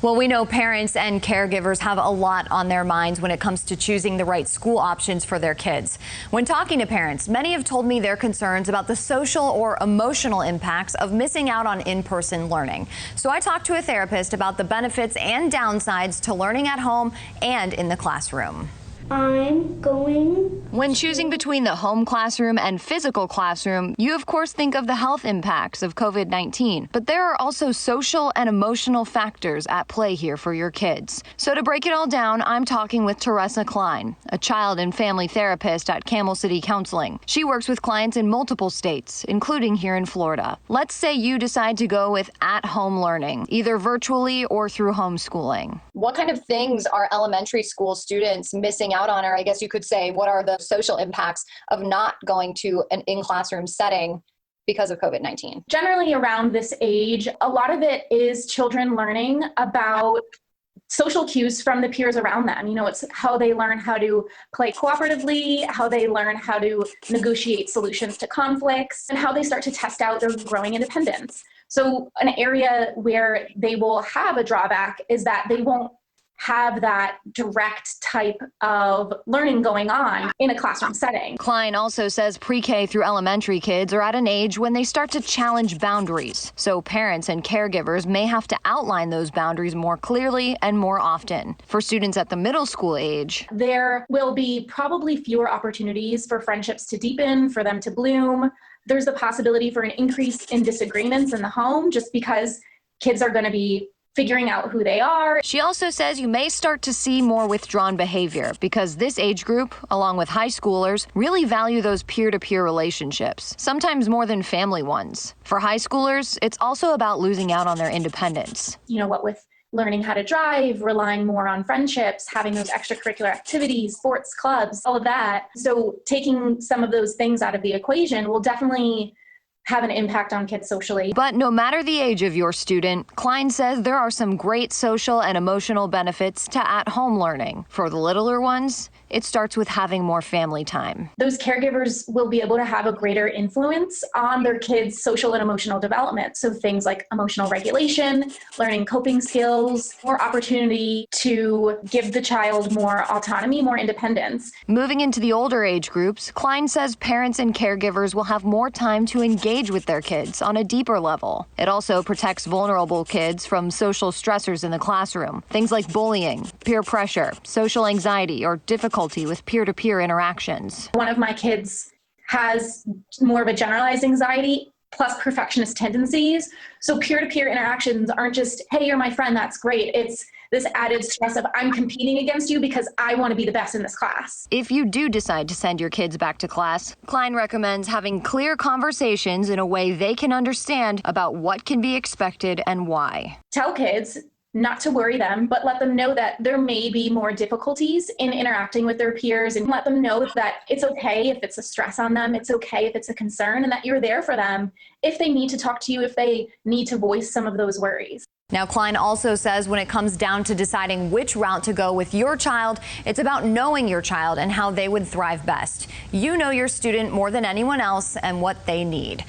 Well, we know parents and caregivers have a lot on their minds when it comes to choosing the right school options for their kids. When talking to parents, many have told me their concerns about the social or emotional impacts of missing out on in-person learning. So I talked to a therapist about the benefits and downsides to learning at home and in the classroom. When choosing between the home classroom and physical classroom, you of course think of the health impacts of COVID-19, but there are also social and emotional factors at play here for your kids. So to break it all down, I'm talking with Teresa Klein, a child and family therapist at Camel City Counseling. She works with clients in multiple states, including here in Florida. Let's say you decide to go with at-home learning, either virtually or through homeschooling. What kind of things are elementary school students missing out on, or I guess you could say, what are the social impacts of not going to an in-classroom setting because of COVID-19? Generally around this age, a lot of it is children learning about social cues from the peers around them. You know, it's how they learn how to play cooperatively, how they learn how to negotiate solutions to conflicts, and how they start to test out their growing independence. So an area where they will have a drawback is that they won't have that direct type of learning going on in a classroom setting. Klein also says pre-K through elementary kids are at an age when they start to challenge boundaries. So parents and caregivers may have to outline those boundaries more clearly and more often. For students at the middle school age, there will be probably fewer opportunities for friendships to deepen, for them to bloom. There's the possibility for an increase in disagreements in the home just because kids are going to be figuring out who they are. She also says you may start to see more withdrawn behavior because this age group, along with high schoolers, really value those peer-to-peer relationships, sometimes more than family ones. For high schoolers, it's also about losing out on their independence. You know, what with learning how to drive, relying more on friendships, having those extracurricular activities, sports clubs, all of that. So taking some of those things out of the equation will definitely have an impact on kids socially. But no matter the age of your student, Klein says there are some great social and emotional benefits to at-home learning. For the littler ones, it starts with having more family time. Those caregivers will be able to have a greater influence on their kids' social and emotional development. So things like emotional regulation, learning coping skills, more opportunity to give the child more autonomy, more independence. Moving into the older age groups, Klein says parents and caregivers will have more time to engage with their kids on a deeper level. It also protects vulnerable kids from social stressors in the classroom. Things like bullying, peer pressure, social anxiety, or difficulty with peer-to-peer interactions. One of my kids has more of a generalized anxiety plus perfectionist tendencies. So peer-to-peer interactions aren't just, hey, you're my friend, that's great. It's this added stress of I'm competing against you because I want to be the best in this class. If you do decide to send your kids back to class, Klein recommends having clear conversations in a way they can understand about what can be expected and why. Tell kids not to worry them, but let them know that there may be more difficulties in interacting with their peers, and let them know that it's okay if it's a stress on them, it's okay if it's a concern, and that you're there for them if they need to talk to you, if they need to voice some of those worries. Now, Klein also says when it comes down to deciding which route to go with your child, it's about knowing your child and how they would thrive best. You know your student more than anyone else and what they need.